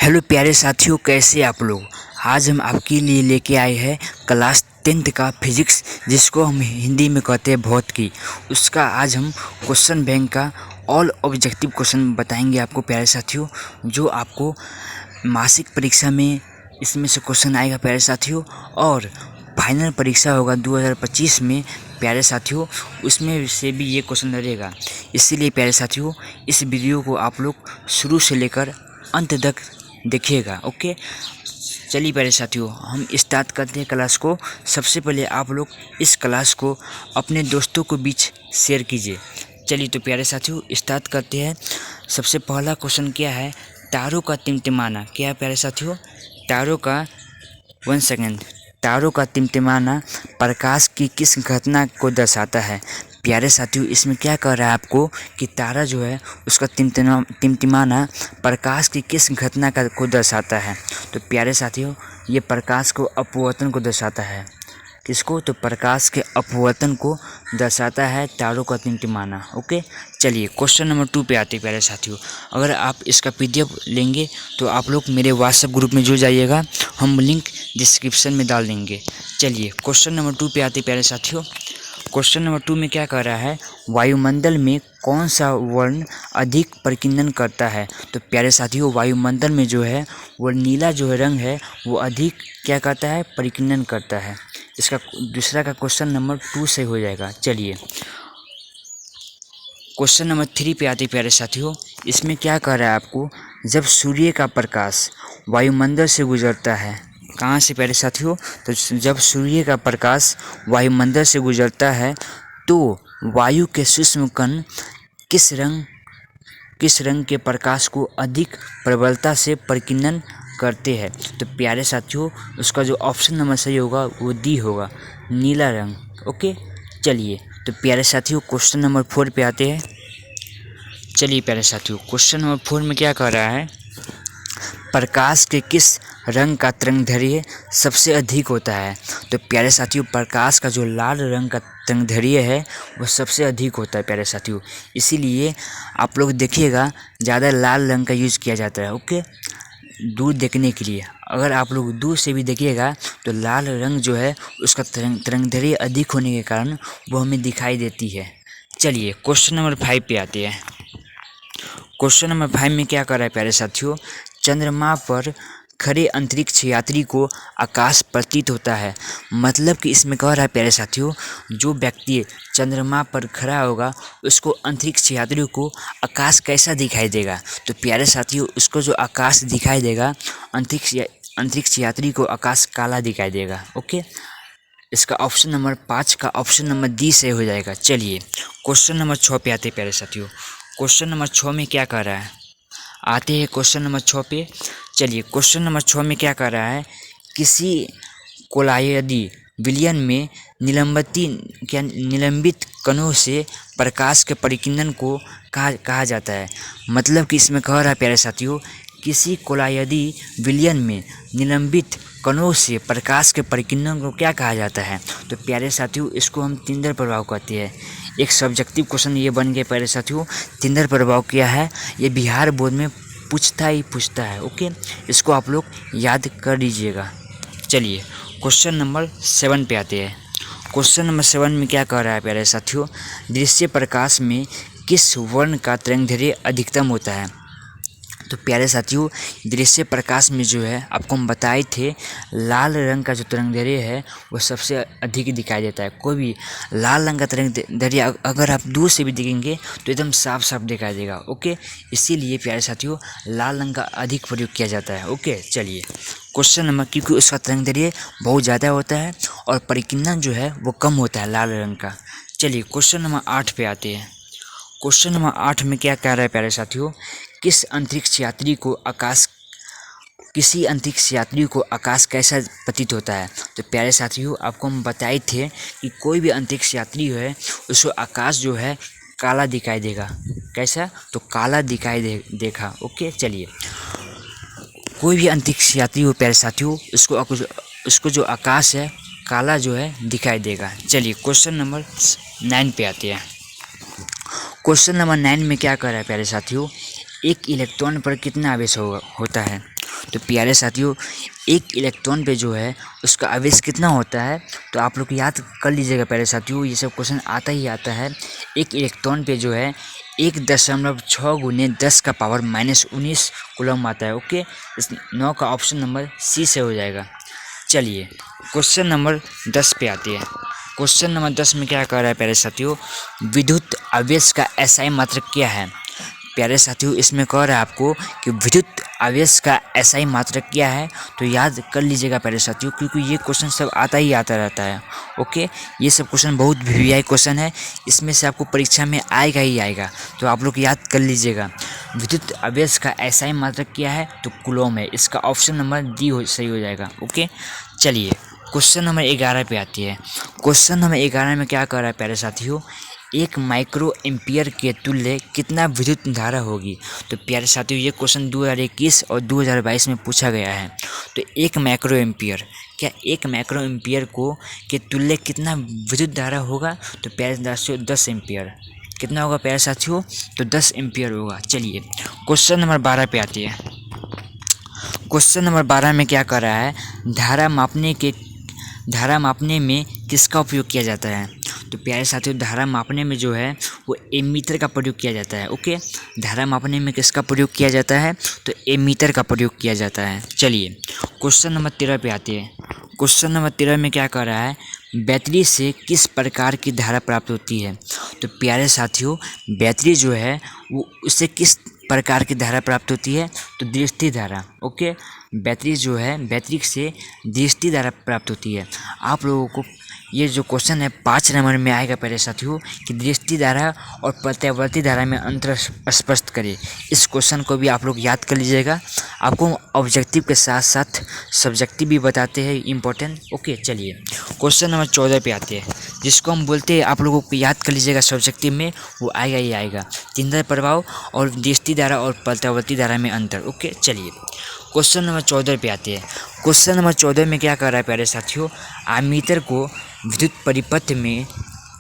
Hello प्यारे साथियों, कैसे आप लोग। आज हम आपके लिए लेके आए हैं क्लास 10th का फिजिक्स, जिसको हम हिंदी में कहते हैं भौतिकी। उसका आज हम क्वेश्चन बैंक का ऑल ऑब्जेक्टिव क्वेश्चन बताएंगे आपको प्यारे साथियों, जो आपको मासिक परीक्षा में इसमें से क्वेश्चन आएगा प्यारे साथियों। और फाइनल परीक्षा होगा 2025 में प्यारे साथियों, उसमें से भी ये क्वेश्चन रहेगा। इसीलिए प्यारे साथियों, इस वीडियो को आप लोग शुरू से लेकर अंत तक देखिएगा। ओके, चलिए प्यारे साथियों, हम स्टार्ट करते हैं क्लास को। सबसे पहले आप लोग इस क्लास को अपने दोस्तों के बीच शेयर कीजिए। चलिए तो प्यारे साथियों, स्टार्ट करते हैं। सबसे पहला क्वेश्चन क्या है, तारों का टिमटिमाना। क्या है प्यारे साथियों, तारों का 1 सेकेंड, तारों का टिमटिमाना प्रकाश की किस घटना को दर्शाता है। प्यारे साथियों, इसमें क्या कह रहा है आपको कि तारा जो है उसका टिमटिमाना प्रकाश की किस घटना को दर्शाता है। तो प्यारे साथियों, ये प्रकाश को अपवर्तन को दर्शाता है। किसको? तो प्रकाश के अपवर्तन को दर्शाता है तारों का टिमटिमाना। ओके, चलिए क्वेश्चन नंबर 2 पे आते हैं प्यारे साथियों। अगर आप इसका PDF लेंगे तो आप लोग मेरे व्हाट्सएप ग्रुप में जुड़ जाइएगा, हम लिंक डिस्क्रिप्शन में डाल देंगे। चलिए क्वेश्चन नंबर 2 पे आते हैं प्यारे साथियों। क्वेश्चन नंबर 2 में क्या कह रहा है, वायुमंडल में कौन सा वर्ण अधिक परिकीर्णन करता है। तो प्यारे साथियों, वायुमंडल में जो है वो नीला जो है रंग है वो अधिक क्या करता है, परिकीर्णन करता है। इसका दूसरा का क्वेश्चन नंबर 2 से हो जाएगा। चलिए क्वेश्चन नंबर 3 पे आते प्यारे साथियों। इसमें क्या कह रहा है आपको, जब सूर्य का प्रकाश वायुमंडल से गुजरता है, कहाँ से प्यारे साथियों, तो जब सूर्य का प्रकाश वायुमंडल से गुजरता है तो वायु के सूक्ष्म कण किस रंग के प्रकाश को अधिक प्रबलता से परिकीर्णन करते हैं। तो प्यारे साथियों, उसका जो ऑप्शन नंबर सही होगा वो डी होगा, नीला रंग। ओके, चलिए तो प्यारे साथियों क्वेश्चन नंबर 4 पे आते हैं। चलिए प्यारे साथियों, क्वेश्चन नंबर 4 में क्या कह रहा है, प्रकाश के किस रंग का तरंगदैर्घ्य सबसे अधिक होता है। तो प्यारे साथियों, प्रकाश का जो लाल रंग का तरंगदैर्घ्य है वो सबसे अधिक होता है प्यारे साथियों। इसीलिए आप लोग देखिएगा, ज़्यादा लाल रंग का यूज़ किया जाता है। ओके, दूर देखने के लिए अगर आप लोग दूर से भी देखिएगा तो लाल रंग जो है उसका तरंगदैर्घ्य अधिक होने के कारण वो हमें दिखाई देती है। चलिए क्वेश्चन नंबर 5 पे आते हैं। क्वेश्चन नंबर 5 में क्या कर रहा है प्यारे साथियों, चंद्रमा पर खड़े अंतरिक्ष यात्री को आकाश प्रतीत होता है। मतलब कि इसमें कह रहा है प्यारे साथियों, जो व्यक्ति चंद्रमा पर खड़ा होगा उसको अंतरिक्ष यात्री को आकाश कैसा दिखाई देगा। तो प्यारे साथियों, उसको जो आकाश दिखाई देगा, अंतरिक्ष यात्री को आकाश काला दिखाई देगा। ओके, इसका ऑप्शन नंबर 5 का ऑप्शन नंबर डी से हो जाएगा। चलिए क्वेश्चन नंबर 6 पे आते हैं प्यारे साथियों। क्वेश्चन नंबर 6 में क्या कर रहा है, आते हैं क्वेश्चन नंबर 6 पे। चलिए क्वेश्चन नंबर 6 में क्या कर रहा है, किसी कोलायदी विलयन में निलंबित कणों से प्रकाश के परिकीर्णन को कहा जाता है। मतलब कि इसमें कह रहा है प्यारे साथियों, किसी कोलायदी विलयन में निलंबित कणों से प्रकाश के परिकीर्णन को क्या कहा जाता है। तो प्यारे साथियों, इसको हम तिंदर प्रभाव कहते हैं। एक सब्जेक्टिव क्वेश्चन ये बन गया प्यारे साथियों, तिंदर प्रभाव क्या है, ये बिहार बोर्ड में पूछता है। ओके, इसको आप लोग याद कर लीजिएगा। चलिए क्वेश्चन नंबर 7 पे आते हैं। क्वेश्चन नंबर 7 में क्या कह रहा है प्यारे साथियों, दृश्य प्रकाश में किस वर्ण का तरंगदैर्घ्य अधिकतम होता है। तो प्यारे साथियों, दृश्य प्रकाश में जो है आपको हम बताए थे, लाल रंग का जो तरंगदैर्घ्य है वो सबसे अधिक दिखाई देता है। कोई भी लाल रंग का तरंगदैर्घ्य अगर आप दूर से भी देखेंगे तो एकदम साफ साफ दिखाई देगा। ओके, इसीलिए प्यारे साथियों लाल रंग का अधिक प्रयोग किया जाता है। ओके, चलिए क्वेश्चन नंबर, क्योंकि उसका तरंगदैर्घ्य बहुत ज़्यादा होता है और परिकीर्णन जो है वो कम होता है लाल रंग का। चलिए क्वेश्चन नंबर 8 पे आते हैं। क्वेश्चन नंबर 8 में क्या कह रहा है प्यारे साथियों, किसी अंतरिक्ष यात्री को आकाश कैसा प्रतीत होता है। तो प्यारे साथियों, आपको हम बताए थे कि कोई भी अंतरिक्ष यात्री है उसको आकाश जो है काला दिखाई देगा। कैसा? तो काला दिखाई देखा। ओके, चलिए कोई भी अंतरिक्ष यात्री हो प्यारे साथियों, उसको जो आकाश है काला जो है दिखाई देगा। चलिए क्वेश्चन नंबर 9 पे आते हैं। क्वेश्चन नंबर 9 में क्या कर रहा है प्यारे साथियों, एक इलेक्ट्रॉन पर कितना आवेश होता है। तो प्यारे साथियों, एक इलेक्ट्रॉन पे जो है उसका आवेश कितना होता है, तो आप लोग याद कर लीजिएगा प्यारे साथियों, ये सब क्वेश्चन आता ही आता है। एक इलेक्ट्रॉन पे जो है 1.6 गुने 10 का पावर -19 कूलम आता है। ओके, इस 9 का ऑप्शन नंबर सी से हो जाएगा। चलिए क्वेश्चन नंबर 10 पे आते हैं। क्वेश्चन नंबर 10 में क्या कह रहा है प्यारे साथियों, विद्युत आवेश का एसआई मात्रक क्या है। प्यारे साथियों, इसमें कह रहा है आपको कि विद्युत आवेश का एसआई मात्रक क्या है, तो याद कर लीजिएगा प्यारे साथियों, क्योंकि ये क्वेश्चन सब आता ही आता रहता है। ओके, ये सब क्वेश्चन बहुत वीवीआई क्वेश्चन है, इसमें से आपको परीक्षा में आएगा ही आएगा, तो आप लोग याद कर लीजिएगा। विद्युत आवेश का एसआई मात्रक क्या है, तो कूलम है। इसका ऑप्शन नंबर डी सही हो जाएगा। ओके, चलिए क्वेश्चन नंबर 11 पे आती है। क्वेश्चन नंबर 11 में क्या कह रहा है प्यारे साथियों, 1 माइक्रो एम्पियर के तुल्य कितना विद्युत धारा होगी। तो प्यारे साथियों, ये क्वेश्चन 2021 और 2022 में पूछा गया है। तो 1 माइक्रो एम्पियर, क्या 1 माइक्रो एम्पियर को के तुल्य कितना विद्युत धारा होगा, तो प्यारे साथियों 10 एम्पियर। कितना होगा प्यारे साथियों, तो 10 एम्पियर होगा। चलिए क्वेश्चन नंबर 12 पे आती है। क्वेश्चन नंबर 12 में क्या कर रहा है, धारा मापने में किसका उपयोग किया जाता है। तो प्यारे साथियों, धारा मापने में जो है वो एमीटर का प्रयोग किया जाता है। ओके, धारा मापने में किसका प्रयोग किया जाता है, तो एमीटर का प्रयोग किया जाता है। चलिए क्वेश्चन नंबर 13 पे आते हैं। क्वेश्चन नंबर 13 में क्या कर रहा है, बैटरी से किस प्रकार की धारा प्राप्त होती है। तो प्यारे साथियों, बैटरी जो है वो उससे किस प्रकार की धारा प्राप्त होती है, तो दृष्टि धारा। ओके, बैटरी जो है, बैटरी से दृष्टि धारा प्राप्त होती है। आप लोगों को ये जो क्वेश्चन है 5 नंबर में आएगा प्यारे साथियों, कि दृष्टि धारा और प्रत्यावर्ती धारा में अंतर स्पष्ट करें। इस क्वेश्चन को भी आप लोग याद कर लीजिएगा। आपको ऑब्जेक्टिव के साथ साथ सब्जेक्टिव भी बताते हैं इम्पोर्टेंट। ओके, चलिए क्वेश्चन नंबर 14 पे आते हैं, जिसको हम बोलते हैं, आप लोगों को याद कर लीजिएगा सब्जेक्टिव में, वो आएगा ही आएगा, केंद्र प्रभाव और दृष्टि धारा और प्रत्यावर्ती धारा में अंतर। ओके, चलिए क्वेश्चन नंबर 14 पे आते हैं। क्वेश्चन नंबर 14 में क्या कर रहा है प्यारे साथियों, एमीटर को विद्युत परिपथ में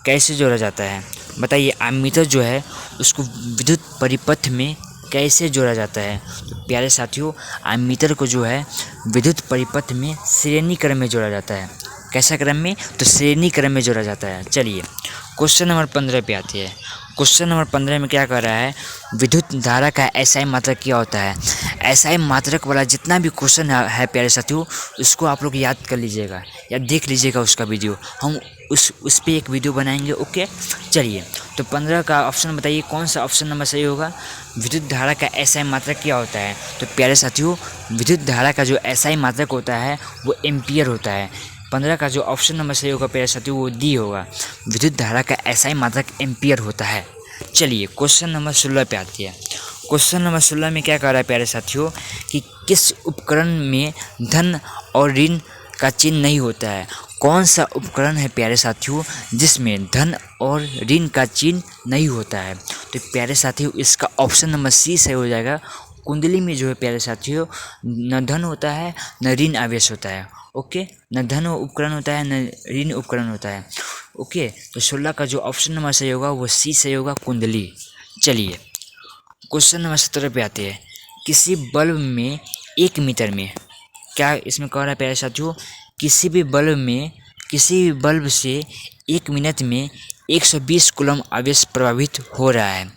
कैसे जोड़ा जाता है। बताइए, एमीटर जो है उसको विद्युत परिपथ में कैसे जोड़ा जाता है। तो प्यारे साथियों, एमीटर को जो है विद्युत परिपथ में श्रेणी क्रम में जोड़ा जाता है। कैसा क्रम में, तो श्रेणी क्रम में जोड़ा जाता है। चलिए क्वेश्चन नंबर 15 पे आते हैं। क्वेश्चन नंबर 15 में क्या कर रहा है, विद्युत धारा का एसआई मात्रक क्या होता है। एसआई मात्रक वाला जितना भी क्वेश्चन है प्यारे साथियों, उसको आप लोग याद कर लीजिएगा या देख लीजिएगा उसका वीडियो, हम उस पे एक वीडियो बनाएंगे। ओके, चलिए तो 15 का ऑप्शन बताइए, कौन सा ऑप्शन नंबर सही होगा। विद्युत धारा का एसआई मात्रक क्या होता है। तो प्यारे साथियों, विद्युत धारा का जो एसआई मात्रक होता है वो एम्पियर होता है। 15 का जो ऑप्शन नंबर सही होगा प्यारे साथियों, वो डी होगा। विद्युत धारा का एसआई मात्रक एम्पियर होता है। चलिए क्वेश्चन नंबर 16 पे आती है। क्वेश्चन नंबर 16 में क्या कह रहा है प्यारे साथियों, कि किस उपकरण में धन और ऋण का चिन्ह नहीं होता है। कौन सा उपकरण है प्यारे साथियों जिसमें धन और ऋण का चिन्ह नहीं होता है। तो प्यारे साथियों, इसका ऑप्शन नंबर सी सही हो जाएगा। कुंडली में जो है प्यारे साथियों, न धन होता है न ऋण आवेश होता है। ओके, न धन उपकरण होता है न ऋण उपकरण होता है। ओके, तो 16 का जो ऑप्शन नंबर सही होगा वो सी सही होगा, कुंडली। चलिए क्वेश्चन नंबर 17 पे आते हैं। किसी बल्ब में 1 मीटर में, क्या इसमें कह रहा है प्यारे साथियों, किसी भी बल्ब से 1 मिनट में 120 कूलम आवेश प्रभावित हो रहा है,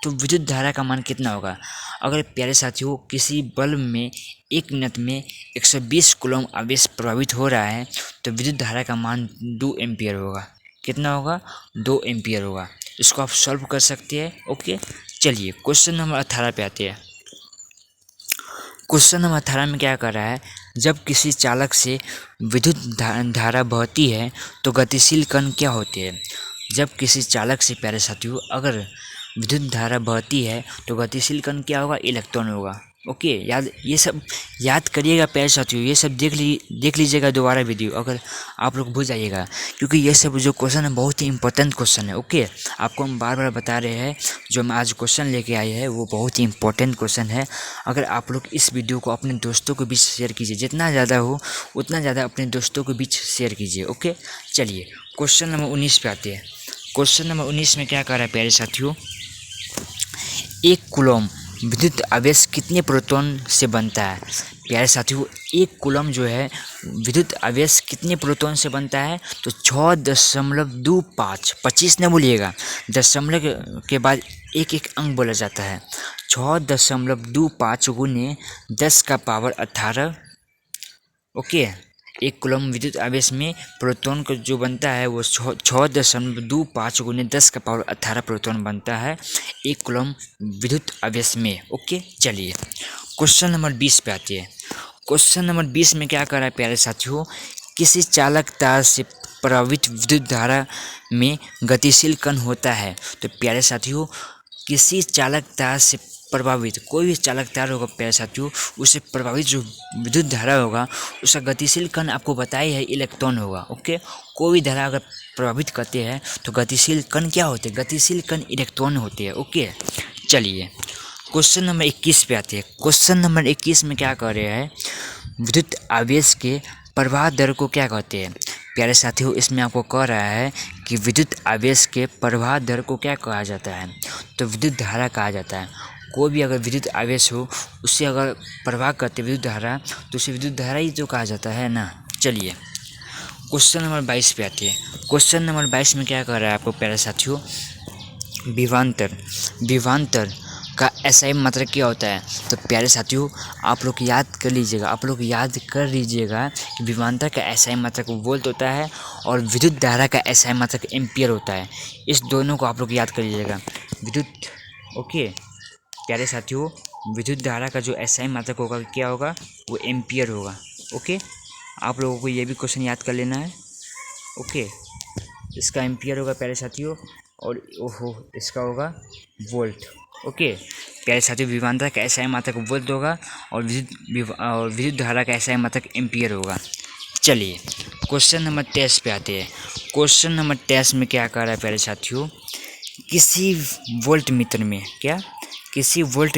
तो विद्युत धारा का मान कितना होगा। अगर प्यारे साथियों, किसी बल्ब में 1 मिनट में 120 कूलम आवेश प्रभावित हो रहा है, तो विद्युत धारा का मान 2 एम्पियर होगा। कितना होगा, 2 एम्पियर होगा। इसको आप सॉल्व कर सकते हैं। ओके, चलिए क्वेश्चन नंबर 18 पे आते हैं। क्वेश्चन नंबर 18 में क्या कर रहा है, जब किसी चालक से विद्युत धारा बहती है तो गतिशील कण क्या होते हैं। जब किसी चालक से प्यारे साथियों अगर विद्युत धारा बहती है तो गतिशील कण क्या होगा, इलेक्ट्रॉन होगा। ओके, ये सब याद करिएगा प्यारे साथियों, ये सब देख लीजिएगा दोबारा वीडियो, अगर आप लोग भूल जाइएगा, क्योंकि ये सब जो क्वेश्चन है बहुत ही इंपॉर्टेंट क्वेश्चन है। ओके, आपको हम बार बार बता रहे हैं, जो हम आज क्वेश्चन लेके आए हैं वो बहुत ही इंपॉर्टेंट क्वेश्चन है। अगर आप लोग इस वीडियो को अपने दोस्तों के बीच शेयर कीजिए, जितना ज़्यादा हो उतना ज़्यादा अपने दोस्तों के बीच शेयर कीजिए। ओके, चलिए क्वेश्चन नंबर 19 पे आते हैं। क्वेश्चन नंबर 19 में क्या कर रहा है प्यारे साथियों, 1 कूलम विद्युत आवेश कितने प्रोटॉन से बनता है। प्यारे साथियों, एक कूलम जो है विद्युत आवेश कितने प्रोटॉन से बनता है? तो 6.25, 25 न बोलिएगा, दशमलव के बाद एक एक अंक बोला जाता है। 6.25 गुने 10⁻18। ओके, एक कूलम विद्युत आवेश में प्रोटॉन का जो बनता है वो 6.25 गुने 10⁻18 प्रोटॉन बनता है एक कूलम विद्युत आवेश में। ओके, चलिए क्वेश्चन नंबर 20 पे आते हैं। क्वेश्चन नंबर 20 में क्या कर रहा है प्यारे साथियों? किसी चालक तार से प्रवाहित विद्युत धारा में गतिशील कण होता है। तो प्यारे साथियों, किसी चालक तार से प्रभावित, कोई भी चालक तार होगा प्यारे साथियों, उससे प्रभावित जो विद्युत धारा होगा उसका गतिशील कण आपको बताया है इलेक्ट्रॉन होगा। ओके, कोई भी धारा अगर प्रभावित करते हैं तो गतिशील कण क्या होते हैं? गतिशील कण इलेक्ट्रॉन होते हैं। ओके, चलिए क्वेश्चन नंबर 21 पे आते हैं। क्वेश्चन नंबर 21 में क्या कर रहे हैं? विद्युत आवेश के प्रवाह दर को क्या कहते हैं? प्यारे साथियों, इसमें आपको कह रहा है कि विद्युत आवेश के प्रवाह दर को क्या कहा जाता है? तो विद्युत धारा कहा जाता है। कोई भी अगर विद्युत आवेश हो उससे अगर प्रवाह करते विद्युत धारा तो उसे विद्युत धारा ही तो कहा जाता है ना। चलिए क्वेश्चन नंबर 22 पे आते हैं। क्वेश्चन नंबर 22 में क्या कर रहा है आपको प्यारे साथियों? विभवांतर का एसआई मात्रक क्या होता है? तो प्यारे साथियों, आप लोग याद कर लीजिएगा कि विभवांतर का एसआई मात्रक वोल्ट होता है और विद्युत धारा का एसआई मात्रक एम्पियर होता है। इस दोनों को आप लोग याद कर लीजिएगा। ओके प्यारे साथियों, विद्युत धारा का जो एसआई मात्रक होगा क्या होगा? वो एम्पियर होगा। ओके, आप लोगों को ये भी क्वेश्चन याद कर लेना है। ओके, इसका एम्पियर होगा प्यारे साथियों और इसका होगा वोल्ट। ओके प्यारे साथियों, विभवांतर का एसआई मात्रक वोल्ट होगा और विद्युत धारा का एसआई मात्रक एम्पियर होगा। चलिए क्वेश्चन नंबर 23 पे आते हैं। क्वेश्चन नंबर 23 में क्या कर रहा है प्यारे साथियों? किसी वोल्ट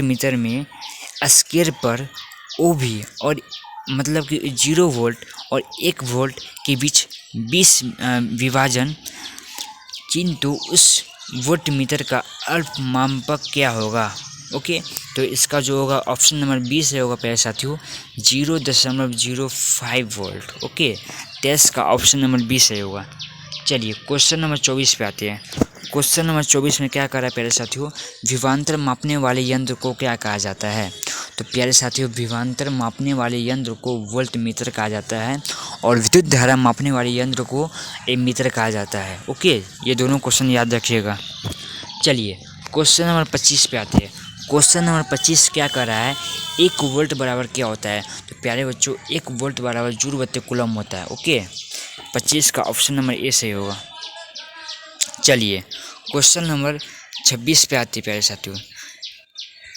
मीटर में स्केयर पर ओभी और मतलब कि 0 वोल्ट और 1 वोल्ट के बीच 20 विभाजन, किंतु उस वोल्ट मीटर का अल्पमापक क्या होगा? ओके, तो इसका जो होगा ऑप्शन नंबर 20 से होगा प्यारे साथियों 0.05 वोल्ट। ओके, टेस्ट का ऑप्शन नंबर 20 से होगा। चलिए क्वेश्चन नंबर 24 पे आते हैं। क्वेश्चन नंबर 24 में क्या कर रहा है प्यारे साथियों? विभवांतर मापने वाले यंत्र को क्या कहा जाता है? तो प्यारे साथियों, विभवांतर मापने वाले यंत्र को वोल्ट मीटर कहा जाता है और विद्युत धारा मापने वाले यंत्र को एमीटर कहा जाता है। ओके, ये दोनों क्वेश्चन याद रखिएगा। चलिए क्वेश्चन नंबर 25 पे आते हैं। क्वेश्चन नंबर 25 क्या कर रहा है? 1 वोल्ट बराबर क्या होता है? तो प्यारे बच्चों, 1 वोल्ट बराबर जूल/कूलम होता है। ओके, 25 का ऑप्शन नंबर ए सही होगा। चलिए क्वेश्चन नंबर 26 पे आते प्यारे साथियों।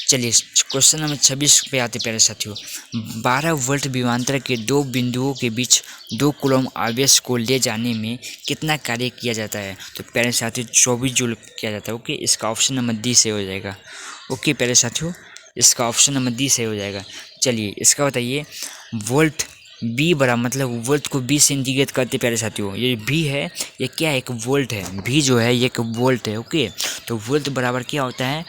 चलिए क्वेश्चन नंबर 26 पे आते प्यारे साथियों। 12 वोल्ट विभवांतर के 2 बिंदुओं के बीच 2 कूलम आवेश को ले जाने में कितना कार्य किया जाता है? तो प्यारे साथियों 24 जूल किया जाता है। ओके, इसका ऑप्शन नंबर डी से हो जाएगा। ओके प्यारे साथियों, इसका ऑप्शन नंबर डी से हो जाएगा। चलिए इसका बताइए, वोल्ट बी बराबर मतलब वोल्ट को बी से इंटीग्रेट करते प्यारे साथियों। ये बी है, ये क्या है? एक वोल्ट है। बी जो है ये एक वोल्ट है। ओके, तो वोल्ट बराबर क्या होता है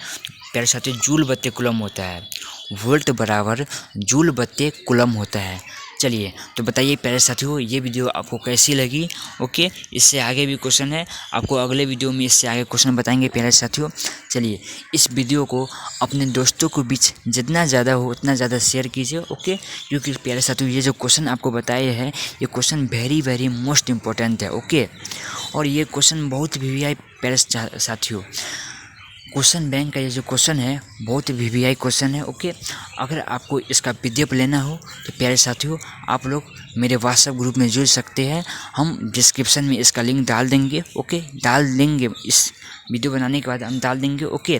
प्यारे साथियों? जूल/कूलम होता है। वोल्ट बराबर जूल/कूलम होता है। चलिए तो बताइए प्यारे साथियों, ये वीडियो आपको कैसी लगी? ओके, इससे आगे भी क्वेश्चन है, आपको अगले वीडियो में इससे आगे क्वेश्चन बताएंगे प्यारे साथियों। चलिए इस वीडियो को अपने दोस्तों के बीच जितना ज़्यादा हो उतना ज़्यादा शेयर कीजिए। ओके, क्योंकि प्यारे साथियों ये जो क्वेश्चन आपको बताए हैं ये क्वेश्चन वेरी मोस्ट इम्पोर्टेंट है। ओके, और ये क्वेश्चन बहुत VVI प्यारे साथियों, क्वेश्चन बैंक का ये जो क्वेश्चन है बहुत VVI क्वेश्चन है। ओके, अगर आपको इसका PDF लेना हो तो प्यारे साथियों आप लोग मेरे व्हाट्सएप ग्रुप में जुड़ सकते हैं। हम डिस्क्रिप्शन में इसका लिंक डाल देंगे। ओके, डाल देंगे, इस वीडियो बनाने के बाद हम डाल देंगे। ओके,